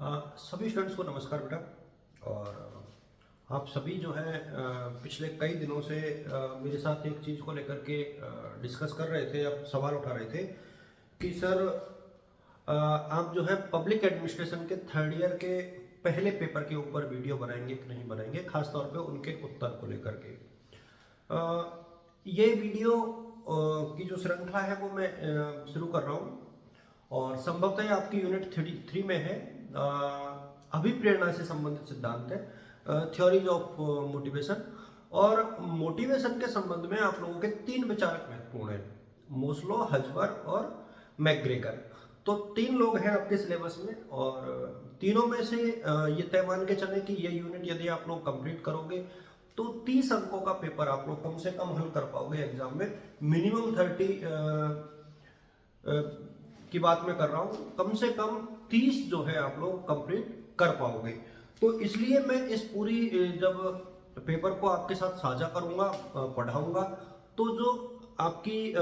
सभी स्टूडेंट्स को नमस्कार बेटा। और आप सभी जो है पिछले कई दिनों से मेरे साथ एक चीज़ को लेकर के डिस्कस कर रहे थे, आप सवाल उठा रहे थे कि सर आप जो है पब्लिक एडमिनिस्ट्रेशन के थर्ड ईयर के पहले पेपर के ऊपर वीडियो बनाएंगे कि नहीं बनाएंगे, खासतौर पे उनके उत्तर को लेकर के। ये वीडियो की जो श्रृंखला है वो मैं शुरू कर रहा हूँ और संभवतः आपकी यूनिट 3 में है। अभिप्रेरणा से संबंधित सिद्धांत है, थ्योरीज ऑफ मोटिवेशन। और मोटिवेशन के संबंध में आप लोगों के 3 विचारक महत्वपूर्ण हैं, मोस्लो, हजबर्ग और मैकग्रेगर। तो 3 लोग हैं आपके सिलेबस में और तीनों में से ये तय मान के चले कि ये यूनिट यदि आप लोग कंप्लीट करोगे तो 30 अंकों का पेपर आप लोग कम से कम हल कर पाओगे एग्जाम में। मिनिमम 30 की बात मैं कर रहा हूँ, कम से कम 30 जो है आप लोग कंप्लीट कर पाओगे। तो इसलिए मैं इस पूरी जब पेपर को आपके साथ साझा करूंगा, पढ़ाऊंगा, तो जो आपकी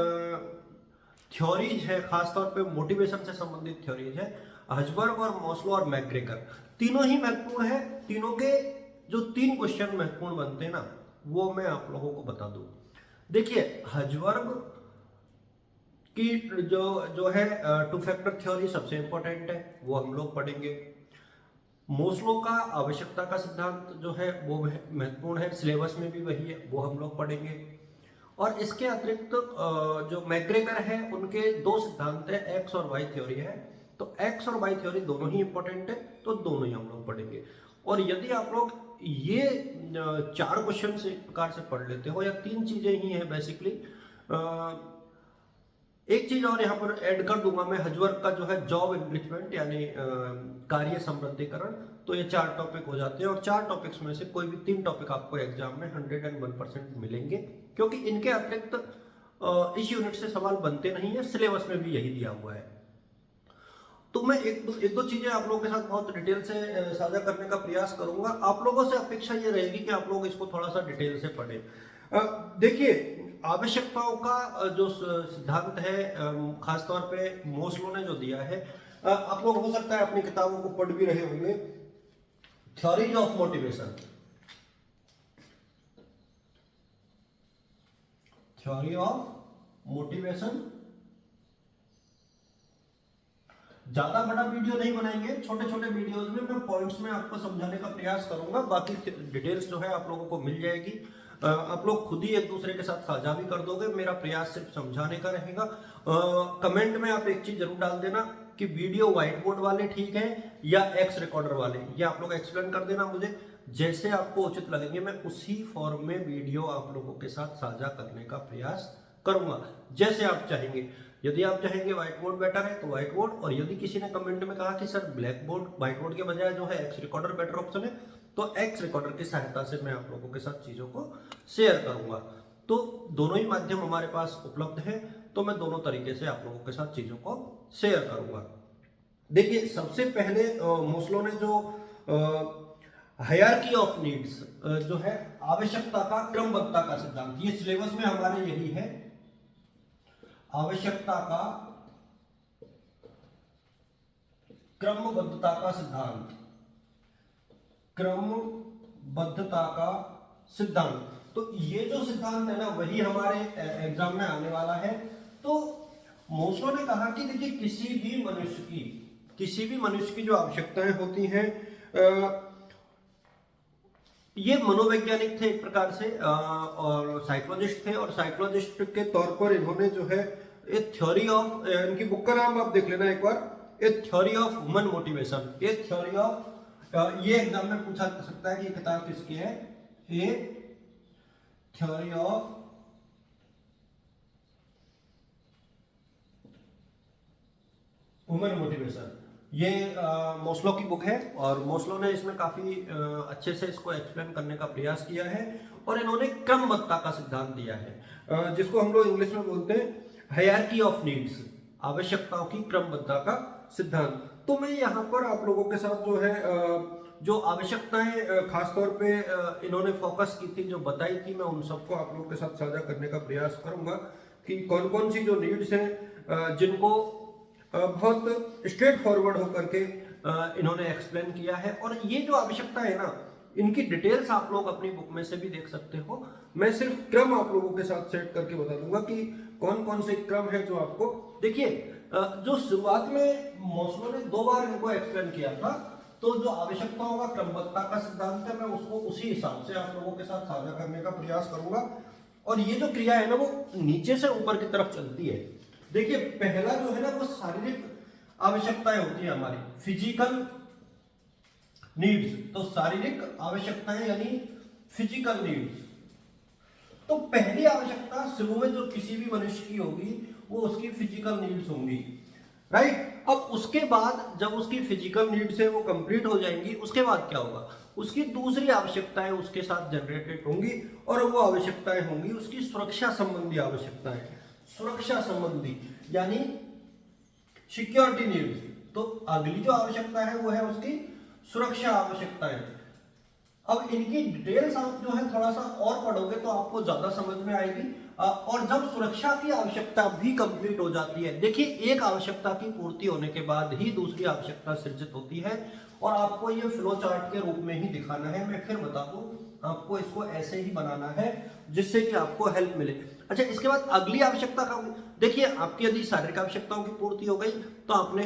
थ्योरीज है, खासतौर पे मोटिवेशन से संबंधित थ्योरीज है, हजबर्ग और मॉस्लो और मैकग्रेगर, तीनों ही महत्वपूर्ण है। तीनों के जो 3 क्वेश्चन महत्वपूर्ण बनते हैं ना, वो मैं आप लोगों को बता दूं। देखिए, हजबर्ग की जो जो है 2 फैक्टर थ्योरी सबसे इंपॉर्टेंट है, वो हम लोग पढ़ेंगे। मोस्लो का आवश्यकता का सिद्धांत जो है वो महत्वपूर्ण है, सिलेबस में भी वही है, वो हम लोग पढ़ेंगे। और इसके अतिरिक्त जो मैकग्रेगर है उनके 2 सिद्धांत है, एक्स और वाई थ्योरी है। तो एक्स और वाई थ्योरी दोनों ही इंपॉर्टेंट है, तो दोनों ही हम लोग पढ़ेंगे। और यदि आप लोग ये 4 क्वेश्चन से एक प्रकार से पढ़ लेते हो, या 3 चीजें ही हैं बेसिकली। एक चीज और यहाँ पर ऐड कर दूंगा मैं, हजवर्क का जो है जॉब एनरिचमेंट यानी कार्य समृद्धिकरण। तो ये 4 टॉपिक हो जाते हैं और 4 टॉपिक्स में से कोई भी 3 टॉपिक आपको एग्जाम में 101% मिलेंगे, क्योंकि इनके अतिरिक्त इस यूनिट से सवाल बनते नहीं है, सिलेबस में भी यही दिया हुआ है। तो मैं एक दो चीजें आप लोगों के साथ बहुत डिटेल से साझा करने का प्रयास करूंगा। आप लोगों से अपेक्षा ये रहेगी कि आप लोग इसको थोड़ा सा डिटेल से पढ़ें। देखिए, आवश्यकताओं का जो सिद्धांत है, खासतौर पे मोस्लो ने जो दिया है, आप लोग हो सकता है अपनी किताबों को पढ़ भी रहे होंगे, theories of motivation. Theory of motivation. ज्यादा बड़ा वीडियो नहीं बनाएंगे, छोटे छोटे वीडियोस में मैं पॉइंट्स में आपको समझाने का प्रयास करूंगा, बाकी डिटेल्स जो है आप लोगों को मिल जाएगी। आप लोग खुद ही एक दूसरे के साथ साझा भी कर दोगे, मेरा प्रयास सिर्फ समझाने का रहेगा। कमेंट में आप एक चीज जरूर डाल देना कि वीडियो व्हाइट बोर्ड वाले ठीक है या एक्स रिकॉर्डर वाले, ये आप लोग एक्सप्लेन कर देना मुझे। जैसे आपको उचित लगेंगे मैं उसी फॉर्म में वीडियो आप लोगों के साथ साझा करने का प्रयास करूंगा, जैसे आप चाहेंगे। यदि आप चाहेंगे व्हाइट बोर्ड बेटर है तो व्हाइट बोर्ड, और यदि किसी ने कमेंट में कहा कि sir black board white board के बजाय जो है एक्स रिकॉर्डर बेटर ऑप्शन है, तो एक्स रिकॉर्डर की सहायता से मैं आप लोगों के साथ चीजों को शेयर करूंगा। तो दोनों ही माध्यम हमारे पास उपलब्ध है, तो मैं दोनों तरीके से आप लोगों के साथ चीजों को शेयर करूंगा। देखिए, सबसे पहले मोस्लो ने जो हायरार्की ऑफ नीड्स जो है, आवश्यकता का क्रमबद्धता का सिद्धांत, ये सिलेबस में हमारे यही है, आवश्यकता का क्रमबद्धता का सिद्धांत, क्रमबद्धता का सिद्धांत। तो ये जो सिद्धांत है ना, वही हमारे एग्जाम में आने वाला है। तो मोस्लो ने कहा कि देखिए, किसी भी मनुष्य की जो आवश्यकताएं होती हैं, ये मनोवैज्ञानिक थे एक प्रकार से, और साइकोलॉजिस्ट थे, और साइकोलॉजिस्ट के तौर पर इन्होंने जो है ए थ्योरी ऑफ, इनकी बुक का नाम आप देख लेना एक बार, a theory of human motivation. A theory of, ये एग्जाम में पूछा जा सकता है कि ये किताब किसकी है, a theory of human motivation. ये मोस्लो की बुक है, और मोस्लो ने इसमें काफी अच्छे से इसको एक्सप्लेन करने का प्रयास किया है, और इन्होंने क्रमबद्धता का सिद्धांत दिया है, जिसको हम लोग इंग्लिश में बोलते हैं हायरार्की ऑफ नीड्स, आवश्यकताओं की क्रमबद्धता का सिद्धांत। तो मैं यहाँ पर आप लोगों के साथ जो है जो आवश्यकताएं खासतौर पे इन्होंने फोकस की थी, जो बताई थी, मैं उन सबको आप लोगों के साथ साझा करने का प्रयास करूंगा कि कौन कौन सी जो नीड्स हैं जिनको बहुत स्ट्रेट फॉरवर्ड होकर के इन्होंने एक्सप्लेन किया है। और ये जो आवश्यकता है ना, इनकी डिटेल्स आप लोग अपनी बुक में से भी देख सकते हो। मैं सिर्फ क्रम आप लोगों के साथ सेट करके बता दूंगा कि कौन कौन से क्रम है जो आपको देखिए। जो शुरुआत में मॉस्लो ने 2 बार इनको एक्सप्लेन किया था, तो जो आवश्यकताओं का क्रमबद्धता का सिद्धांत है, मैं उसको उसी हिसाब से आप लोगों के साथ साझा करने का प्रयास करूंगा। और ये जो क्रिया है ना, वो नीचे से ऊपर की तरफ चलती है। देखिए, पहला जो है ना, वो शारीरिक आवश्यकताएं होती है हमारी, फिजिकल नीड्स। तो शारीरिक आवश्यकताएं यानी फिजिकल नीड्स। तो पहली आवश्यकता शुरू में जो किसी भी मनुष्य की होगी, वो उसकी फिजिकल नीड्स होंगी, राइट। अब उसके बाद जब उसकी फिजिकल नीड्स है वो कंप्लीट हो जाएंगी, उसके बाद क्या होगा, उसकी दूसरी आवश्यकताएं उसके साथ जनरेटेड होंगी, और वो आवश्यकताएं होंगी उसकी सुरक्षा संबंधी आवश्यकताएं। सुरक्षा संबंधी यानी सिक्योरिटी नीड्स। तो अगली जो आवश्यकता है वो है उसकी सुरक्षा आवश्यकताएं। अब इनकी डिटेल्स आप जो है थोड़ा सा और पढ़ोगे तो आपको ज्यादा समझ में आएगी। और जब सुरक्षा की आवश्यकता भी कंप्लीट हो जाती है, देखिए, एक आवश्यकता की पूर्ति होने के बाद ही दूसरी आवश्यकता सृजित होती है, और आपको ये फ्लो चार्ट के रूप में ही दिखाना है। मैं फिर बता दूं, आपको इसको ऐसे ही बनाना है जिससे कि आपको हेल्प मिले। अच्छा, इसके बाद अगली आवश्यकता का, देखिए, आपकी यदि शारीरिक आवश्यकताओं की पूर्ति हो गई तो आपने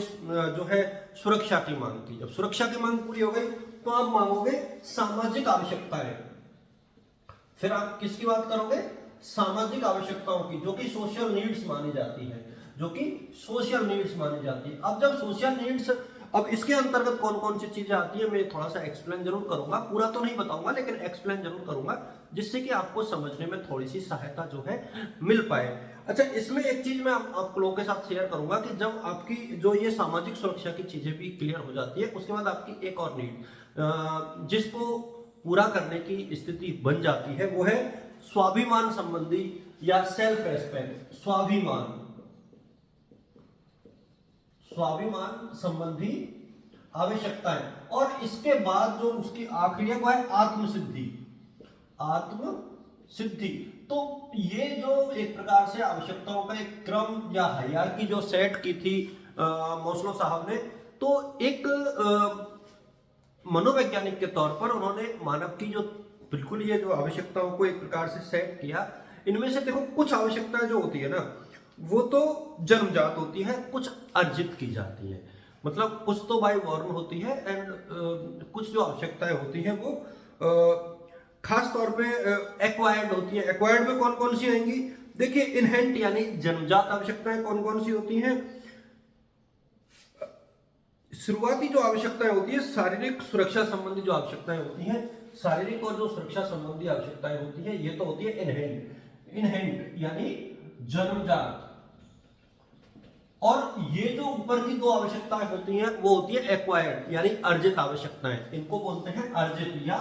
जो है सुरक्षा की मांग की। जब सुरक्षा की मांग पूरी हो गई तो आप मांगोगे सामाजिक आवश्यकताएं। फिर आप किसकी बात करोगे, सामाजिक आवश्यकताओं की, जो कि सोशल नीड्स मानी जाती है, जो कि सोशल नीड्स मानी जाती है। अब जब सोशल नीड्स, अब इसके अंतर्गत कौन कौन सी चीजें आती है, मैं थोड़ा सा एक्सप्लेन जरूर करूंगा, पूरा तो नहीं बताऊंगा लेकिन एक्सप्लेन जरूर करूंगा, जिससे कि आपको समझने में थोड़ी सी सहायता जो है मिल पाए। अच्छा, इसमें एक चीज मैं आप लोगों के साथ शेयर करूंगा कि जब आपकी जो ये सामाजिक सुरक्षा की चीजें भी क्लियर हो जाती है, उसके बाद आपकी एक और नीड जिसको पूरा करने की स्थिति बन जाती है, वो है स्वाभिमान संबंधी या सेल्फ रेस्पेक्ट। स्वाभिमान संबंधी आवश्यकताएं। और इसके बाद जो उसकी आखिरी है वो है आत्मसिद्धि। तो ये जो एक प्रकार से आवश्यकताओं का एक क्रम या हायरार्की जो सेट की थी मॉस्लो साहब ने, तो एक मनोवैज्ञानिक के तौर पर उन्होंने मानव की जो बिल्कुल ये जो आवश्यकताओं को एक प्रकार से सेट किया। इनमें से देखो, कुछ आवश्यकताएं जो होती है ना, वो तो जन्मजात होती है, कुछ अर्जित की जाती है। मतलब कुछ तो बाय बॉर्न होती है, एंड कुछ जो आवश्यकताएं होती हैं वो खास तौर पे एक्वायर्ड होती है। एक्वायर्ड में कौन कौन सी आएंगी, देखिए, इनहेंट यानी जन्मजात आवश्यकताएं कौन कौन सी होती हैं। शुरुआती जो आवश्यकताएं होती है, शारीरिक सुरक्षा संबंधी जो आवश्यकताएं होती हैं, शारीरिक और जो सुरक्षा संबंधी आवश्यकताएं होती है, ये तो होती है इनहेंट यानी जन्मजात। और ये जो ऊपर की 2 आवश्यकताएं होती हैं वो होती है एक्वायर्ड यानी अर्जित आवश्यकताएं। इनको बोलते हैं अर्जित या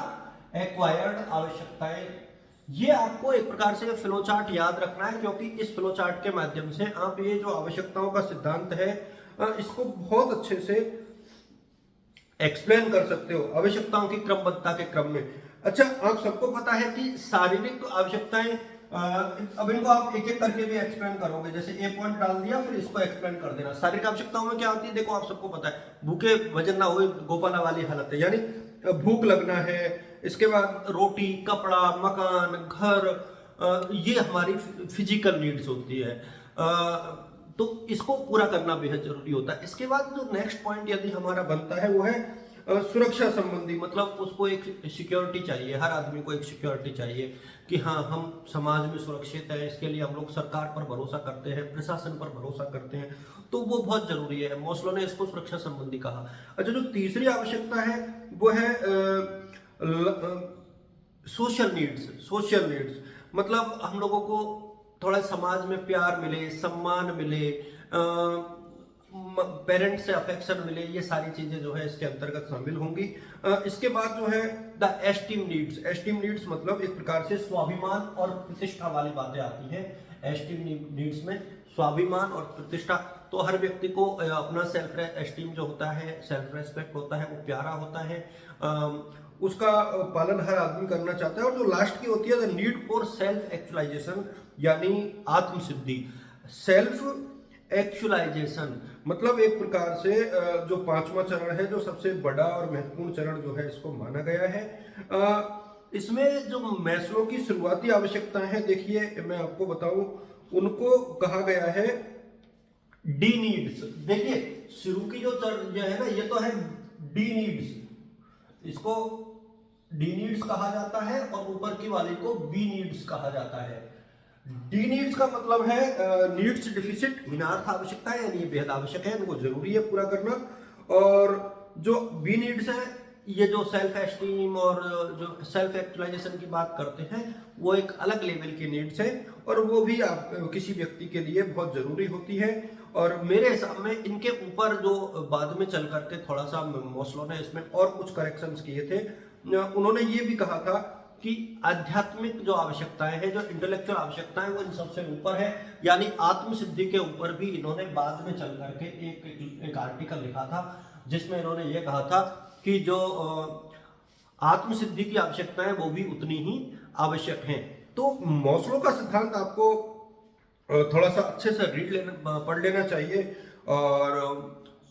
एक्वायर्ड आवश्यकताएं। ये आपको एक प्रकार से फ्लो चार्ट याद रखना है, क्योंकि इस फ्लो चार्ट के माध्यम से आप ये जो आवश्यकताओं का सिद्धांत है इसको बहुत अच्छे से एक्सप्लेन कर सकते हो आवश्यकताओं की क्रमबद्धता के क्रम में। अच्छा, आप सबको पता है कि शारीरिक आवश्यकताएं, अब इनको आप एक एक करके भी एक्सप्लेन करोगे, जैसे ए पॉइंट डाल दिया फिर इसको एक्सप्लेन कर देना। शारीरिक आवश्यकताओं में क्या होती है, देखो, आप सबको पता है, भूखे वजन ना हो, गोपाला वाली हालत है, यानी भूख लगना है। इसके बाद रोटी, कपड़ा, मकान, घर, ये हमारी फिजिकल नीड्स होती है। तो इसको पूरा करना बेहद जरूरी होता है। इसके बाद जो नेक्स्ट पॉइंट यदि हमारा बनता है वो है सुरक्षा संबंधी। मतलब उसको एक सिक्योरिटी चाहिए, हर आदमी को एक सिक्योरिटी चाहिए कि हाँ, हम समाज में सुरक्षित है। इसके लिए हम लोग सरकार पर भरोसा करते हैं, प्रशासन पर भरोसा करते हैं, तो वो बहुत जरूरी है। मॉस्लो ने इसको सुरक्षा संबंधी कहा। अच्छा, जो तीसरी आवश्यकता है वो है सोशल नीड्स। मतलब हम लोगों को थोड़ा समाज में प्यार मिले, सम्मान मिले, पेरेंट्स से अफेक्शन मिले, ये सारी चीजें जो है इसके अंतर्गत शामिल होंगी। इसके बाद जो है द एस्टीम नीड्स मतलब एक प्रकार से स्वाभिमान और प्रतिष्ठा वाली बातें आती हैं। एस्टीम नीड्स में स्वाभिमान और प्रतिष्ठा, तो हर व्यक्ति को अपना सेल्फ एस्टीम जो होता है, सेल्फ रेस्पेक्ट होता है, वो प्यारा होता है, उसका पालन हर आदमी करना चाहता है। और जो लास्ट की होती है the need for self actualisation यानी आत्मसिद्धि। सेल्फ एक्चुअलाइजेशन मतलब एक प्रकार से जो पांचवा चरण है, जो सबसे बड़ा और महत्वपूर्ण चरण जो है, इसको माना गया है। इसमें जो मैस्लो की शुरुआती आवश्यकताएं हैं, देखिए मैं आपको बताऊं, उनको कहा गया है डी नीड्स। देखिए शुरू की जो चरण जो है ना, ये तो है डी नीड्स, इसको डी नीड्स कहा जाता है, और ऊपर की वाली को बी नीड्स कहा जाता है। डी नीड्स का मतलब है नीड्स डेफिसिट, हीनार्थ आवश्यकता है, यानी ये बेहद आवश्यक है, इनको जरूरी है पूरा करना। और जो बी नीड्स है, ये जो सेल्फ एस्टीम और जो सेल्फ एक्चुअलाइजेशन की बात करते हैं, वो एक अलग लेवल की नीड्स है, और वो भी आप किसी व्यक्ति के लिए बहुत जरूरी होती है। और मेरे हिसाब में इनके ऊपर जो बाद में चल करके थोड़ा सा मॉस्लो ने इसमें और कुछ करेक्शंस किए थे। उन्होंने ये भी कहा था कि आध्यात्मिक जो आवश्यकताएं हैं, जो इंटेलेक्चुअल आवश्यकताएं, वो इन सबसे ऊपर है, यानी आत्म सिद्धि के ऊपर भी इन्होंने बाद में चल करके एक आर्टिकल लिखा था, जिसमें इन्होंने ये कहा था कि जो आत्म सिद्धि की आवश्यकताएं वो भी उतनी ही आवश्यक हैं। तो मॉस्लो का सिद्धांत आपको थोड़ा सा अच्छे से पढ़ लेना चाहिए, और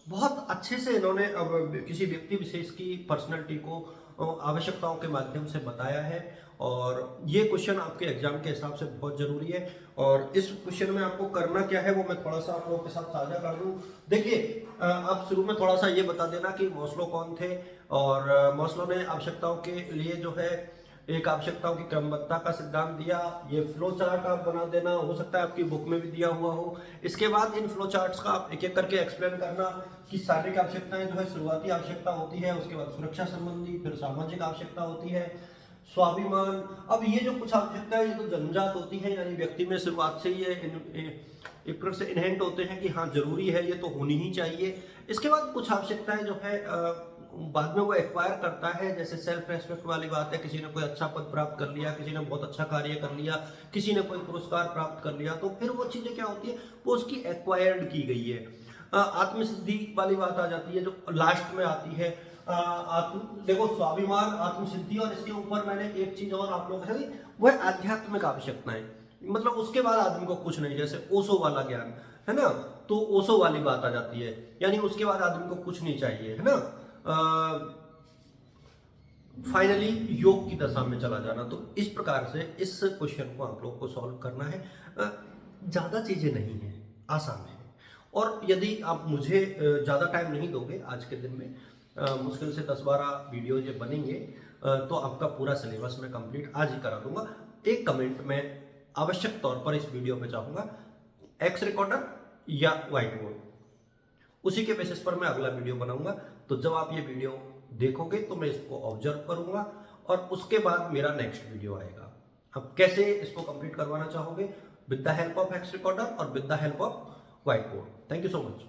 बहुत अच्छे से इन्होंने अब किसी व्यक्ति विशेष की पर्सनैलिटी को आवश्यकताओं के माध्यम से बताया है। और ये क्वेश्चन आपके एग्जाम के हिसाब से बहुत जरूरी है, और इस क्वेश्चन में आपको करना क्या है वो मैं थोड़ा सा आप लोगों के साथ साझा कर दूं। देखिए आप शुरू में थोड़ा सा ये बता देना कि मॉस्लो कौन थे, और मॉस्लो ने आवश्यकताओं के लिए जो है एक आवश्यकताओं की क्रमबद्धता का सिद्धांत दिया। ये फ्लो चार्ट आप बना देना, हो सकता है आपकी बुक में भी दिया हुआ हो। इसके बाद इन फ्लो चार्ट्स का आप एक एक करके एक्सप्लेन करना कि शारीरिक आवश्यकताएं जो है शुरुआती आवश्यकता होती है, उसके बाद सुरक्षा संबंधी, फिर सामाजिक आवश्यकता होती है, स्वाभिमान। अब ये जो कुछ आवश्यकता है, ये तो जन्मजात होती है, यानी व्यक्ति में शुरुआत से ये एक प्रकार से इनहेंट होते हैं कि हाँ जरूरी है, ये तो होनी ही चाहिए। इसके बाद कुछ आवश्यकताएं जो है बाद में वो एक्वायर करता है, जैसे सेल्फ रेस्पेक्ट वाली बात है, किसी ने कोई अच्छा पद प्राप्त कर लिया, किसी ने बहुत अच्छा कार्य कर लिया, किसी ने कोई पुरस्कार प्राप्त कर लिया, तो फिर वो चीजें क्या होती है, वो उसकी एक्वायर्ड की गई है। आत्मसिद्धि वाली बात आ जाती है, जो लास्ट में आती है। देखो स्वाभिमान, आत्मसिद्धि, और इसके ऊपर मैंने एक चीज और आप लोगों के साथ, वो है आध्यात्मिक आवश्यकताएं। मतलब उसके बाद आदमी को कुछ नहीं, जैसे ओशो वाला ज्ञान है ना, तो ओशो वाली बात आ जाती है, यानी उसके बाद आदमी को कुछ नहीं चाहिए, है ना। फाइनली योग की दशा में चला जाना। तो इस प्रकार से इस क्वेश्चन को आप लोग को सॉल्व करना है। ज्यादा चीजें नहीं है, आसान है। और यदि आप मुझे ज्यादा टाइम नहीं दोगे आज के दिन में, मुश्किल से 10-12 वीडियो ये बनेंगे, तो आपका पूरा सिलेबस मैं कंप्लीट आज ही करा दूंगा। एक कमेंट में आवश्यक तौर पर इस वीडियो पे चाहूंगा, एक्स रिकॉर्डर या व्हाइट बोर्ड, उसी के बेसिस पर मैं अगला वीडियो बनाऊंगा। तो जब आप ये वीडियो देखोगे तो मैं इसको ऑब्जर्व करूंगा, और उसके बाद मेरा नेक्स्ट वीडियो आएगा। अब कैसे इसको कंप्लीट करवाना चाहोगे, with the help of X recorder और with the help of whiteboard. Thank you so much.